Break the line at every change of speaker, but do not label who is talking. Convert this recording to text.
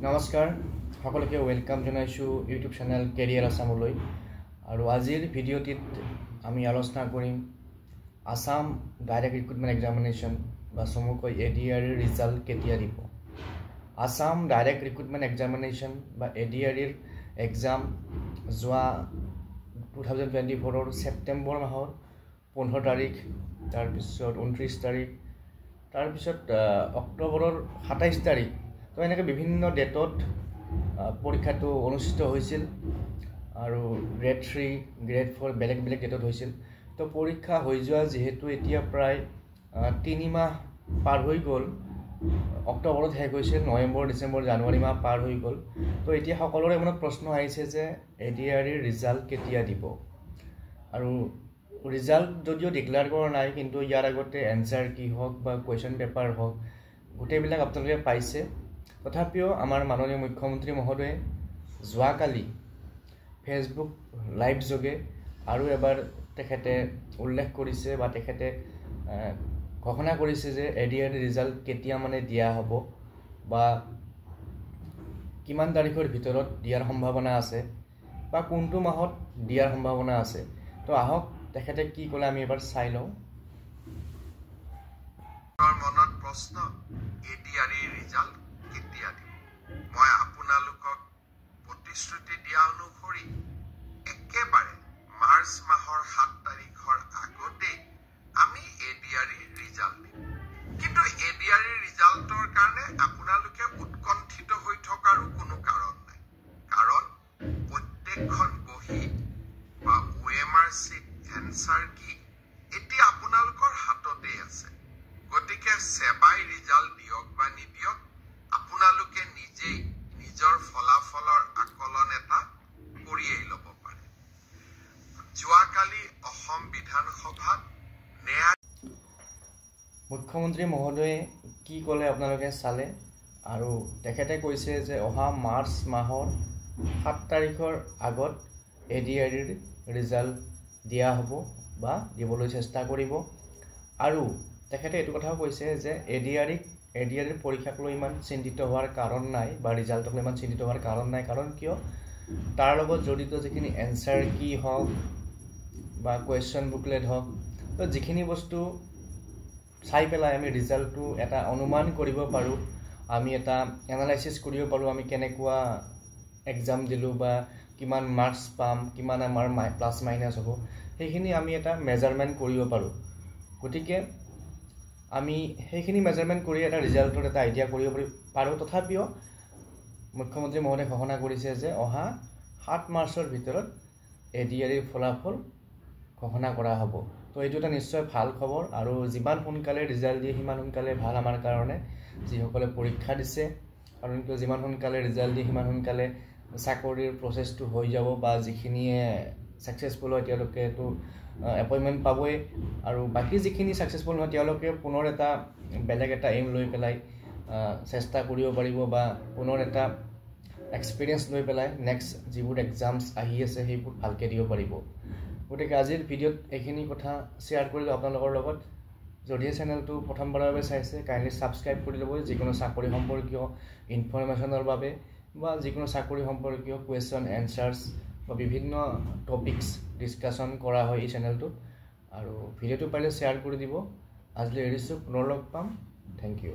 নমস্কাৰ সকলোকে ওয়েলকাম জনাইছো ইউটিউব চেনেল কেৰিয়াৰ আসামলৈ আৰু আজিৰ ভিডিঅ'টিত আমি আলোচনা কৰিম আসাম ডাইৰেক্ট ৰিক্ৰুটমেণ্ট এক্সামিনেশ্যন বা চমুকৈ ADR ৰ ৰিজাল্ট কেতিয়া দিব। আসাম ডাইৰেক্ট ৰিক্ৰুটমেণ্ট এক্সামিনেশ্যন বা ADR ৰ এক্সাম যোৱা 2024 ৰ ছেপ্টেম্বৰ মাহৰ 15 তাৰিখ তাৰপিছত 29 তাৰিখ তাৰপিছত অক্টোবৰৰ 27 তাৰিখ তো এনেকৈ বিভিন্ন ডেটত পৰীক্ষাটো অনুষ্ঠিত হৈছিল আৰু গ্ৰেড 3 গ্ৰেড 4 বেলেগ বেলেগ ডেটত হৈছিল। তো পৰীক্ষা হৈ যোৱা যেহেতু এতিয়া প্ৰায় 3 মাহ পাৰ হৈ গ'ল, অক্টোবৰত শেষ হৈছিল, নৱেম্বৰ ডিচেম্বৰ জানুৱাৰী মাহ পাৰ হৈ গ'ল। তো এতিয়া সকলোৰে মনত প্ৰশ্ন আহিছে যে ADR ৰ ৰিজাল্ট কেতিয়া দিব। আৰু ৰিজাল্ট যদিও ডিক্লেয়াৰ কৰা নাই, কিন্তু ইয়াৰ আগতে এনচাৰ কি হওক বা কুৱেশ্যন পেপাৰ হওক গোটেইবিলাক আপোনালোকে পাইছে। তথাপিও আমাৰ মাননীয় মুখ্যমন্ত্ৰী মহোদয়ে যোৱাকালি ফেচবুক লাইভ যোগে আৰু এবাৰ তেখেতে উল্লেখ কৰিছে বা তেখেতে ঘোষণা কৰিছে যে ADR ৰিজাল্ট কেতিয়া মানে দিয়া হ'ব বা কিমান তাৰিখৰ ভিতৰত দিয়াৰ সম্ভাৱনা আছে বা কোনটো মাহত দিয়াৰ সম্ভাৱনা আছে। তো আহক তেখেতে কি ক'লে আমি এবাৰ চাই লওঁ।
মনত প্ৰশ্ন ADR ৰিজাল্ট কেতিয়া দিব। মই আপোনালোকক প্ৰতিশ্ৰুতি দিয়া অনুসৰি একেবাৰে মাৰ্চ মাহৰ 7 তাৰিখৰ আগতে আমি ADR ৰিজাল্ট দিম। কিন্তু ADR ৰিজাল্টৰ কাৰণে আপোনালোকে উৎকণ্ঠিত হৈ থকাৰো কোনো কাৰণ নাই, কাৰণ প্ৰত্যেকখন বহি বা OMR চিট এনচাৰ কি এতিয়া আপোনালোকৰ হাততে আছে। গতিকে সেবাই ৰিজাল্ট দিয়ক বা নিদিয়ক, আপোনালোকে নিজেই নিজৰ ফলাফলৰ আকলন এটা কৰিয়েই ল'ব পাৰে। যোৱাকালি অসম বিধানসভাত
মুখ্যমন্ত্ৰী মহোদয়ে কি ক'লে আপোনালোকে চালে, আৰু তেখেতে কৈছে যে অহা মাৰ্চ মাহৰ 7 তাৰিখৰ আগত ADR ৰিজাল্ট দিয়া হ'ব বা দিবলৈ চেষ্টা কৰিব। আৰু তেখেতে এইটো কথাও কৈছে যে ADR পৰীক্ষাক লৈ ইমান চিন্তিত হোৱাৰ কাৰণ নাই বা ৰিজাল্টক লৈ ইমান চিন্তিত হোৱাৰ কাৰণ নাই। কাৰণ কিয়, তাৰ লগত জড়িত যিখিনি এনচাৰ কি হওক বা কুৱেশ্যন বুকলেট হওক, তো যিখিনি বস্তু চাই পেলাই আমি ৰিজাল্টটো এটা অনুমান কৰিব পাৰোঁ, আমি এটা এনালাইচিছ কৰিব পাৰোঁ, আমি কেনেকুৱা এক্সাম দিলোঁ বা কিমান মাৰ্কছ পাম, কিমান আমাৰ প্লাছ মাইনাছ হ'ব, সেইখিনি আমি এটা মেজাৰমেণ্ট কৰিব পাৰোঁ। গতিকে আমি সেইখিনি মেজাৰমেণ্ট কৰি এটা ৰিজাল্টৰ এটা আইডিয়া কৰিব পাৰোঁ। তথাপিও মুখ্যমন্ত্ৰী মহোদয়ে ঘোষণা কৰিছে যে অহা 7 মাৰ্চৰ ভিতৰত ADR ফলাফল ঘোষণা কৰা হ'ব। তো এইটো এটা নিশ্চয় ভাল খবৰ, আৰু যিমান সোনকালে ৰিজাল্ট দিয়ে সিমান সোনকালে ভাল আমাৰ কাৰণে, যিসকলে পৰীক্ষা দিছে। কাৰণ কিয়, যিমান সোনকালে ৰিজাল্ট দিয়ে সিমান সোনকালে চাকৰিৰ প্ৰচেছটো হৈ যাব বা যিখিনিয়ে ছাকচেছফুল হয় তেওঁলোকেতো এপইণ্টমেণ্ট পাবই, আৰু বাকী যিখিনি ছাকচেছফুল নহয় তেওঁলোকে পুনৰ এটা বেলেগ এটা এইম লৈ পেলাই চেষ্টা কৰিব পাৰিব বা পুনৰ এটা এক্সপিৰিয়েঞ্চ লৈ পেলাই নেক্সট যিবোৰ এক্সামছ আহি আছে সেইবোৰ ভালকৈ দিব পাৰিব। গতিকে আজিৰ ভিডিঅ'ত এইখিনি কথা শ্বেয়াৰ কৰিলোঁ আপোনালোকৰ লগত। যদিহে চেনেলটো প্ৰথমবাৰৰ বাবে চাইছে, কাইণ্ডলি ছাবস্ক্ৰাইব কৰি ল'ব যিকোনো চাকৰি সম্পৰ্কীয় ইনফৰমেশ্যনৰ বাবে বা যিকোনো চাকৰি সম্পৰ্কীয় কুৱেশ্যন এনচাৰ্ছ বা বিভিন্ন টপিকছ ডিছকাশ্যন কৰা হয় এই চেনেলটোত। আৰু ভিডিঅ'টো পাৰিলে শ্বেয়াৰ কৰি দিব। আজিলৈ এৰিছোঁ, পুনৰ লগ পাম। Thank U.